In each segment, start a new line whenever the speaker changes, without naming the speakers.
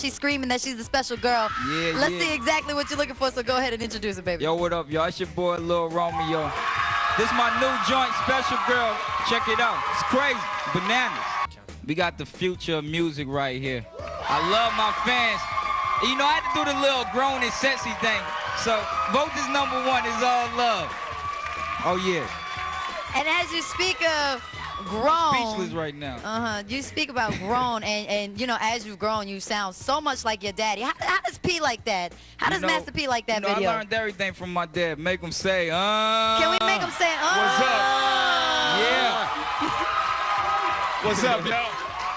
she's screaming that she's a special girl.
Yeah,
Let's see exactly what you're looking for, so go ahead and introduce her, baby.
Yo, what up, y'all? It's your boy, Lil Romeo. This my new joint, Special Girl. Check it out. It's crazy. Bananas. We got the future of music right here. I love my fans. You know, I had to do the little grown and sexy thing. So, vote this #1 is all love. Oh, yeah.
And as you speak of grown.
Speechless right now.
You speak about grown, and you know, as you've grown, you sound so much like your daddy. How does P like that? How does Master P like that video?
I learned everything from my dad. Make him say,
Can we make him say,
What's up? Yeah.
What's up, yo?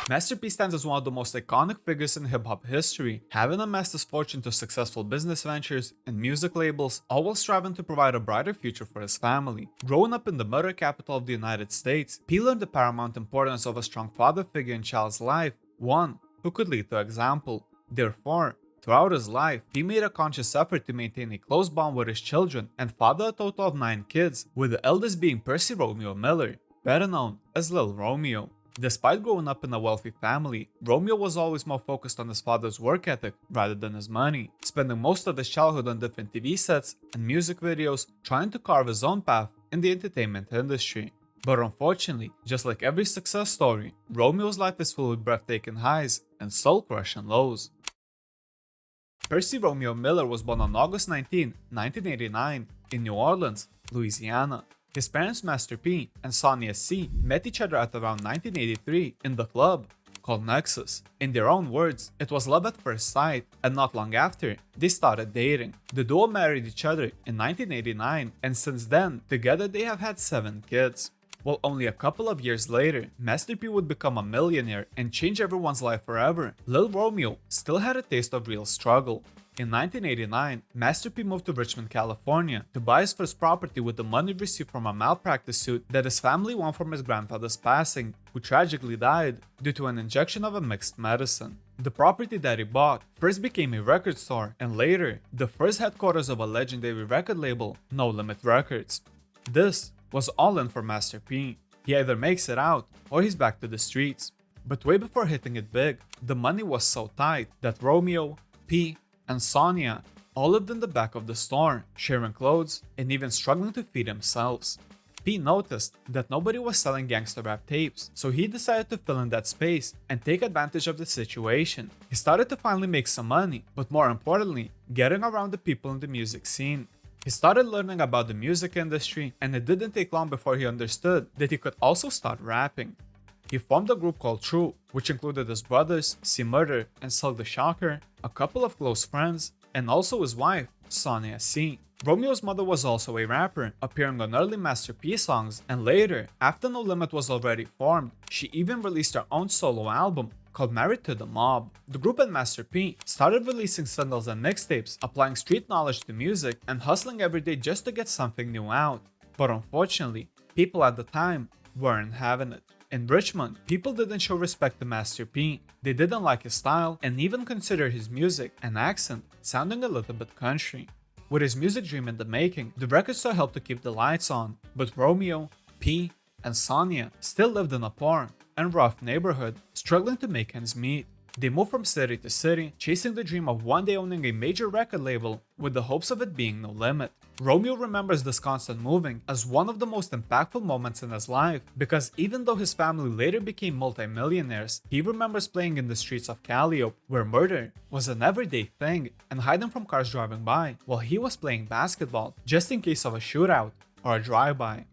Master P stands as one of the most iconic figures in hip-hop history, having amassed his fortune to successful business ventures and music labels, all while striving to provide a brighter future for his family. Growing up in the murder capital of the United States, P learned the paramount importance of a strong father figure in child's life, one who could lead the example. Therefore, throughout his life, P made a conscious effort to maintain a close bond with his children and father a total of 9 kids, with the eldest being Percy Romeo Miller, better known as Lil Romeo. Despite growing up in a wealthy family, Romeo was always more focused on his father's work ethic rather than his money, spending most of his childhood on different TV sets and music videos, trying to carve his own path in the entertainment industry. But unfortunately, just like every success story, Romeo's life is full with breathtaking highs and soul-crushing lows. Percy Romeo Miller was born on August 19, 1989, in New Orleans, Louisiana. His parents, Master P and Sonia C, met each other at around 1983 in the club called Nexus. In their own words, it was love at first sight, and not long after, they started dating. The duo married each other in 1989, and since then, together they have had 7 kids. While only a couple of years later, Master P would become a millionaire and change everyone's life forever, Lil Romeo still had a taste of real struggle. In 1989, Master P moved to Richmond, California to buy his first property with the money received from a malpractice suit that his family won from his grandfather's passing, who tragically died due to an injection of a mixed medicine. The property that he bought first became a record store and later, the first headquarters of a legendary record label, No Limit Records. This was all in for Master P. He either makes it out or he's back to the streets. But way before hitting it big, the money was so tight that Romeo, P, and Sonia all lived in the back of the store, sharing clothes and even struggling to feed themselves. P noticed that nobody was selling gangsta rap tapes, so he decided to fill in that space and take advantage of the situation. He started to finally make some money, but more importantly, getting around the people in the music scene. He started learning about the music industry, and it didn't take long before he understood that he could also start rapping. He formed a group called True, which included his brothers, C Murder and Silk the Shocker, a couple of close friends, and also his wife, Sonia C. Romeo's mother was also a rapper, appearing on early Master P songs, and later, after No Limit was already formed, she even released her own solo album called Married to the Mob. The group and Master P started releasing singles and mixtapes, applying street knowledge to music and hustling every day just to get something new out. But unfortunately, people at the time weren't having it. In Richmond, people didn't show respect to Master P. They didn't like his style and even considered his music and accent sounding a little bit country. With his music dream in the making, the record store helped to keep the lights on, but Romeo, P, and Sonia still lived in a poor and rough neighborhood, struggling to make ends meet. They moved from city to city, chasing the dream of one day owning a major record label with the hopes of it being No Limit. Romeo remembers this constant moving as one of the most impactful moments in his life, because even though his family later became multi-millionaires, he remembers playing in the streets of Calliope, where murder was an everyday thing, and hiding from cars driving by while he was playing basketball, just in case of a shootout or a drive-by.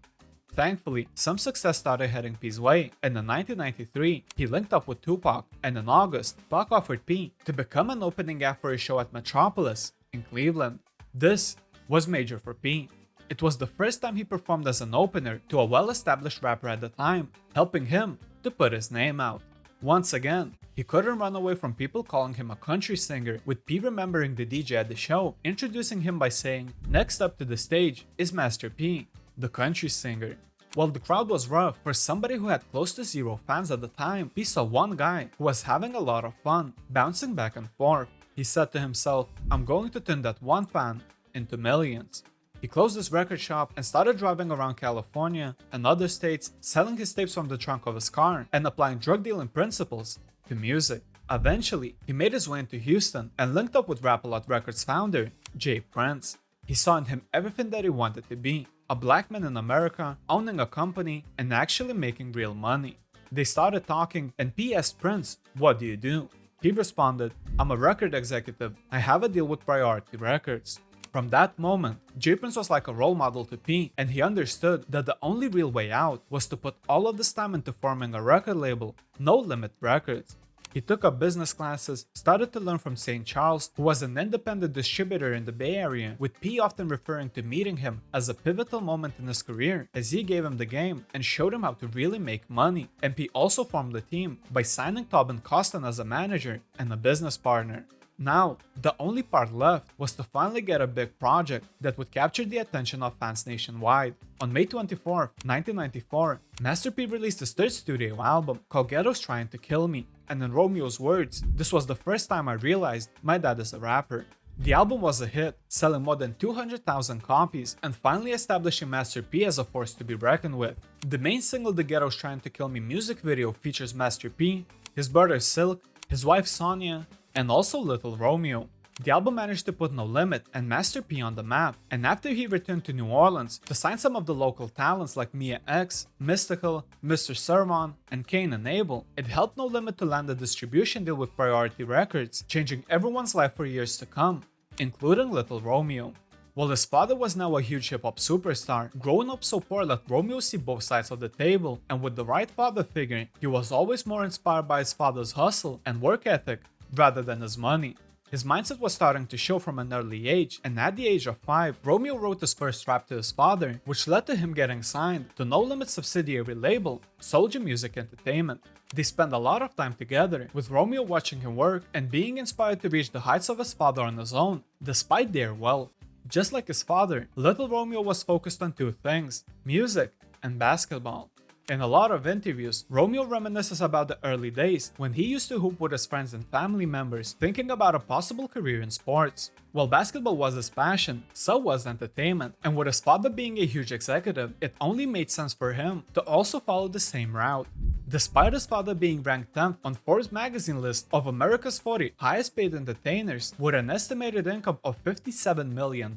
Thankfully, some success started heading P's way, and in 1993, he linked up with Tupac, and in August, Pac offered P to become an opening act for a show at Metropolis in Cleveland. This was major for P. It was the first time he performed as an opener to a well-established rapper at the time, helping him to put his name out. Once again, he couldn't run away from people calling him a country singer, with P remembering the DJ at the show, introducing him by saying, "Next up to the stage is Master P, the country singer." While the crowd was rough, for somebody who had close to 0 fans at the time, P saw one guy who was having a lot of fun, bouncing back and forth. He said to himself, "I'm going to turn that one fan into millions." He closed his record shop and started driving around California and other states, selling his tapes from the trunk of his car and applying drug dealing principles to music. Eventually, he made his way into Houston and linked up with Rap-A-Lot Records founder, Jay Prince. He saw in him everything that he wanted to be, a black man in America, owning a company, and actually making real money. They started talking and P asked Prince, "What do you do?" He responded, "I'm a record executive. I have a deal with Priority Records." From that moment, J Prince was like a role model to P, and he understood that the only real way out was to put all of this time into forming a record label, No Limit Records. He took up business classes, started to learn from St. Charles, who was an independent distributor in the Bay Area, with P often referring to meeting him as a pivotal moment in his career, as he gave him the game and showed him how to really make money. And P also formed the team by signing Tobin Costin as a manager and a business partner. Now, the only part left was to finally get a big project that would capture the attention of fans nationwide. On May 24, 1994, Master P released his third studio album called Ghetto's Trying to Kill Me, and in Romeo's words, "This was the first time I realized my dad is a rapper." The album was a hit, selling more than 200,000 copies and finally establishing Master P as a force to be reckoned with. The main single, The Ghetto's Trying to Kill Me music video, features Master P, his brother Silk, his wife Sonia, and also Lil Romeo. The album managed to put No Limit and Master P on the map, and after he returned to New Orleans to sign some of the local talents like Mia X, Mystical, Mr. Sermon, and Cain and Abel, it helped No Limit to land a distribution deal with Priority Records, changing everyone's life for years to come, including Lil Romeo. While his father was now a huge hip-hop superstar, growing up so poor let Romeo see both sides of the table, and with the right father figure, he was always more inspired by his father's hustle and work ethic rather than his money. His mindset was starting to show from an early age, and at the age of 5, Romeo wrote his first rap to his father, which led to him getting signed to No Limit subsidiary label, Soldier Music Entertainment. They spent a lot of time together, with Romeo watching him work and being inspired to reach the heights of his father on his own, despite their wealth. Just like his father, Lil Romeo was focused on two things: music and basketball. In a lot of interviews, Romeo reminisces about the early days when he used to hoop with his friends and family members, thinking about a possible career in sports. While basketball was his passion, so was entertainment, and with his father being a huge executive, it only made sense for him to also follow the same route. Despite his father being ranked 10th on Forbes magazine list of America's 40 highest paid entertainers with an estimated income of $57 million,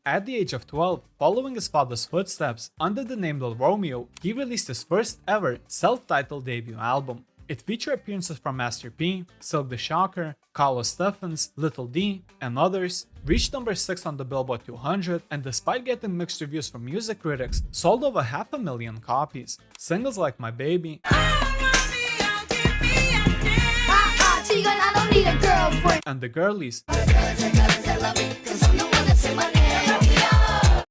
at the age of 12, following his father's footsteps, under the name Lil Romeo, he released his first ever self-titled debut album. It featured appearances from Master P, Silk the Shocker, Carlos Stephens, Lil D, and others, reached number 6 on the Billboard 200, and despite getting mixed reviews from music critics, sold over 500,000 copies. Singles like My Baby and The Girlies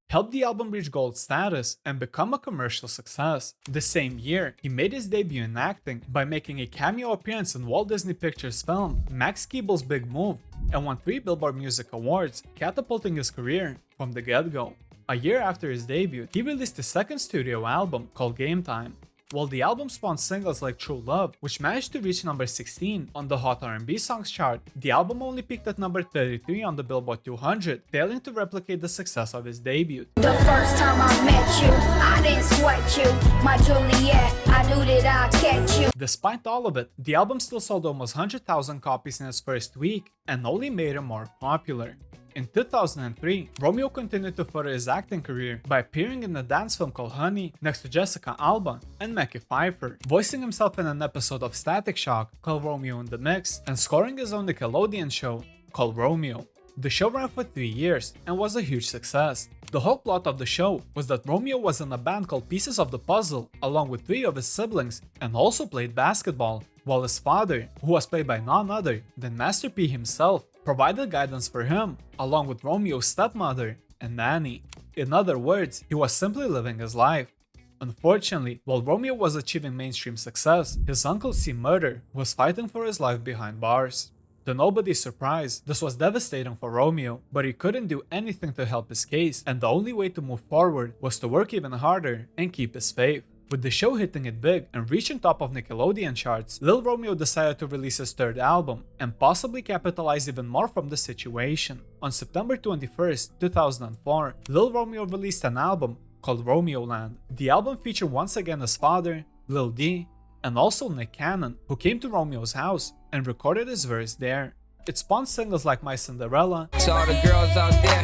helped the album reach gold status and become a commercial success. The same year, he made his debut in acting by making a cameo appearance in Walt Disney Pictures' film Max Keeble's Big Move, and won 3 Billboard Music Awards, catapulting his career from the get-go. A year after his debut, he released his second studio album called Game Time. While the album spawned singles like True Love, which managed to reach number 16 on the Hot R&B Songs chart, the album only peaked at number 33 on the Billboard 200, failing to replicate the success of his debut.
The first time I met you, I didn't sweat you. My Juliet, I knew that I'd catch you.
Despite all of it, the album still sold almost 100,000 copies in its first week and only made him more popular. In 2003, Romeo continued to further his acting career by appearing in a dance film called Honey next to Jessica Alba and Mackie Pfeiffer, voicing himself in an episode of Static Shock called Romeo in the Mix, and scoring his own Nickelodeon show called Romeo. The show ran for 3 years and was a huge success. The whole plot of the show was that Romeo was in a band called Pieces of the Puzzle along with 3 of his siblings and also played basketball, while his father, who was played by none other than Master P himself, provided guidance for him, along with Romeo's stepmother and nanny. In other words, he was simply living his life. Unfortunately, while Romeo was achieving mainstream success, his uncle C. Murder was fighting for his life behind bars. To nobody's surprise, this was devastating for Romeo, but he couldn't do anything to help his case, and the only way to move forward was to work even harder and keep his faith. With the show hitting it big and reaching top of Nickelodeon charts, Lil Romeo decided to release his third album and possibly capitalize even more from the situation. On September 21st, 2004, Lil Romeo released an album called Romeo Land. The album featured once again his father, Lil D, and also Nick Cannon, who came to Romeo's house and recorded his verse there. It spawned singles like My Cinderella,
To all the girls out there,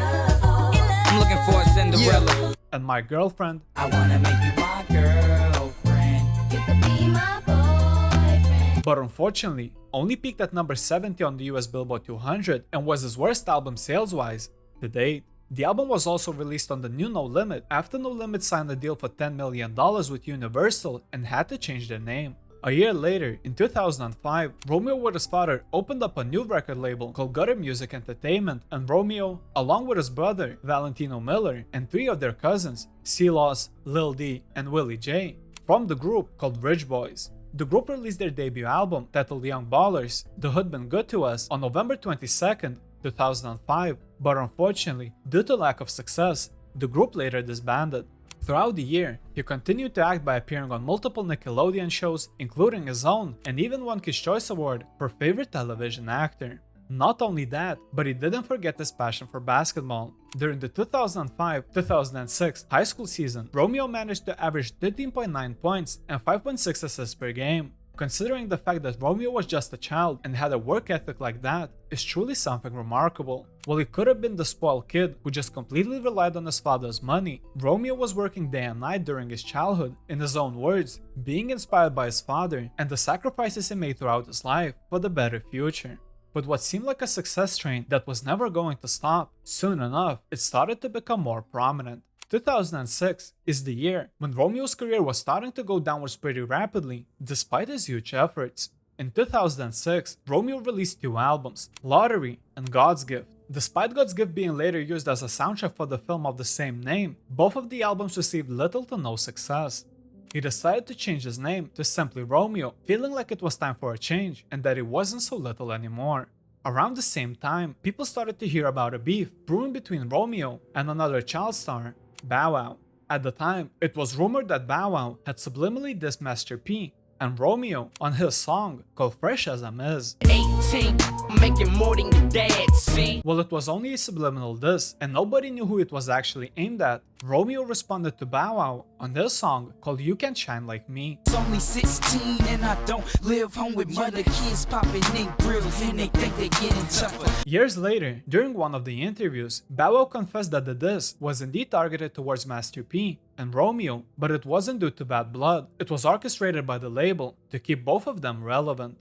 I'm looking for a Cinderella.
and My Girlfriend,
I wanna make you my girlfriend.
You could be my boyfriend.
but unfortunately only peaked at number 70 on the US Billboard 200 and was his worst album sales-wise to date. The album was also released on the new No Limit after No Limit signed a deal for $10 million with Universal and had to change their name. A year later, in 2005, Romeo with his father opened up a new record label called Gutter Music Entertainment, and Romeo, along with his brother Valentino Miller and 3 of their cousins, C-Loss, Lil D, and Willie J, formed the group called Rich Boys. The group released their debut album, titled Young Ballers, The Hood Been Good to Us, on November 22nd, 2005, but unfortunately, due to lack of success, the group later disbanded. Throughout the year, he continued to act by appearing on multiple Nickelodeon shows, including his own, and even won Kids' Choice Award for Favorite Television Actor. Not only that, but he didn't forget his passion for basketball. During the 2005-2006 high school season, Romeo managed to average 13.9 points and 5.6 assists per game. Considering the fact that Romeo was just a child and had a work ethic like that is truly something remarkable. While he could have been the spoiled kid who just completely relied on his father's money, Romeo was working day and night during his childhood, in his own words, being inspired by his father and the sacrifices he made throughout his life for the better future. But what seemed like a success train that was never going to stop, soon enough, it started to become more prominent. 2006 is the year when Romeo's career was starting to go downwards pretty rapidly, despite his huge efforts. In 2006, Romeo released 2 albums, Lottery and God's Gift. Despite God's Gift being later used as a soundtrack for the film of the same name, both of the albums received little to no success. He decided to change his name to simply Romeo, feeling like it was time for a change and that it wasn't so little anymore. Around the same time, people started to hear about a beef brewing between Romeo and another child star, Bow Wow. At the time, it was rumored that Bow Wow had subliminally dissed Master P and Romeo on his song called Fresh as I'm Is.
18, making more than your dad, see?
While it was only a subliminal diss and nobody knew who it was actually aimed at, Romeo responded to Bow Wow on his song called You Can't Shine Like Me.
It's only 16 and I don't live home with mother, kids popping in grills and they think they're getting tougher.
Years later, during one of the interviews, Bow Wow confessed that the diss was indeed targeted towards Master P and Romeo, but it wasn't due to bad blood. It was orchestrated by the label to keep both of them relevant.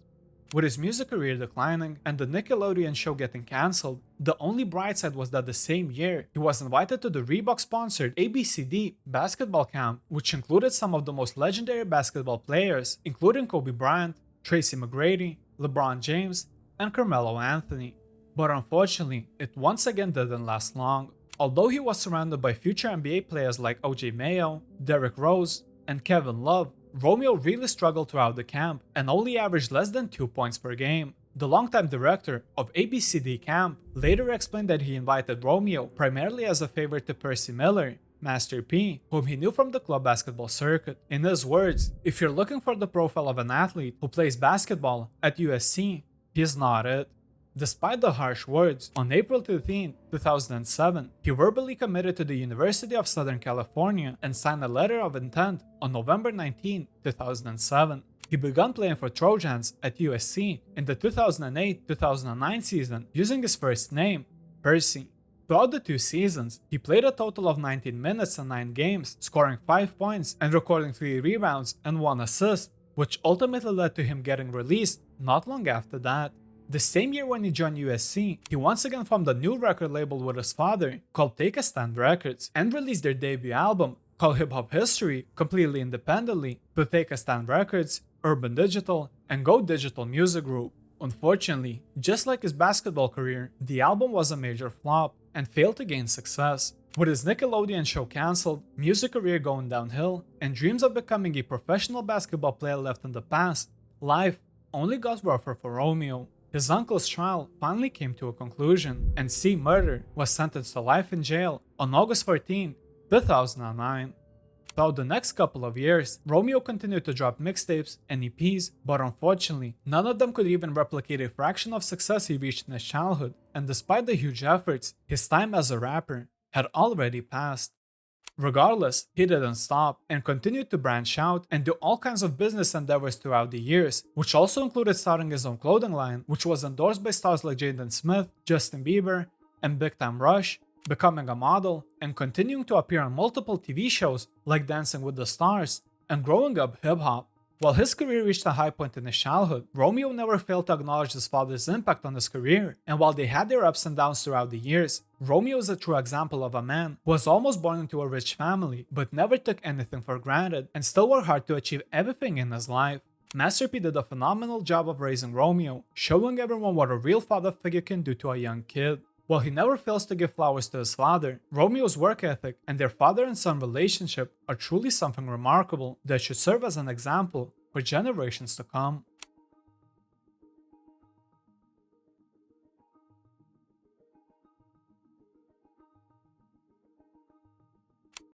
With his music career declining and the Nickelodeon show getting cancelled, the only bright side was that the same year, he was invited to the Reebok-sponsored ABCD basketball camp, which included some of the most legendary basketball players, including Kobe Bryant, Tracy McGrady, LeBron James, and Carmelo Anthony. But unfortunately, it once again didn't last long. Although he was surrounded by future NBA players like OJ Mayo, Derrick Rose, and Kevin Love, Romeo really struggled throughout the camp and only averaged less than 2 points per game. The longtime director of ABCD camp later explained that he invited Romeo primarily as a favor to Percy Miller, Master P, whom he knew from the club basketball circuit. In his words, if you're looking for the profile of an athlete who plays basketball at USC, he's not it. Despite the harsh words, on April 13, 2007, he verbally committed to the University of Southern California and signed a letter of intent on November 19, 2007. He began playing for Trojans at USC in the 2008-2009 season using his first name, Percy. Throughout the 2 seasons, he played a total of 19 minutes and 9 games, scoring 5 points and recording 3 rebounds and 1 assist, which ultimately led to him getting released not long after that. The same year when he joined USC, he once again formed a new record label with his father called Take a Stand Records and released their debut album called Hip Hop History completely independently to Take a Stand Records, Urban Digital, and Go Digital Music Group. Unfortunately, just like his basketball career, the album was a major flop and failed to gain success. With his Nickelodeon show cancelled, music career going downhill, and dreams of becoming a professional basketball player left in the past, life only got rougher for Romeo. His uncle's trial finally came to a conclusion, and C. Murder was sentenced to life in jail on August 14, 2009. Throughout the next couple of years, Romeo continued to drop mixtapes and EPs, but unfortunately, none of them could even replicate a fraction of success he reached in his childhood, and despite the huge efforts, his time as a rapper had already passed. Regardless, he didn't stop and continued to branch out and do all kinds of business endeavors throughout the years, which also included starting his own clothing line, which was endorsed by stars like Jaden Smith, Justin Bieber, and Big Time Rush, becoming a model, and continuing to appear on multiple TV shows like Dancing with the Stars, and growing up hip-hop. While his career reached a high point in his childhood, Romeo never failed to acknowledge his father's impact on his career, and while they had their ups and downs throughout the years, Romeo is a true example of a man who was almost born into a rich family, but never took anything for granted, and still worked hard to achieve everything in his life. Master P did a phenomenal job of raising Romeo, showing everyone what a real father figure can do to a young kid. While he never fails to give flowers to his father, Romeo's work ethic and their father and son relationship are truly something remarkable that should serve as an example for generations to come.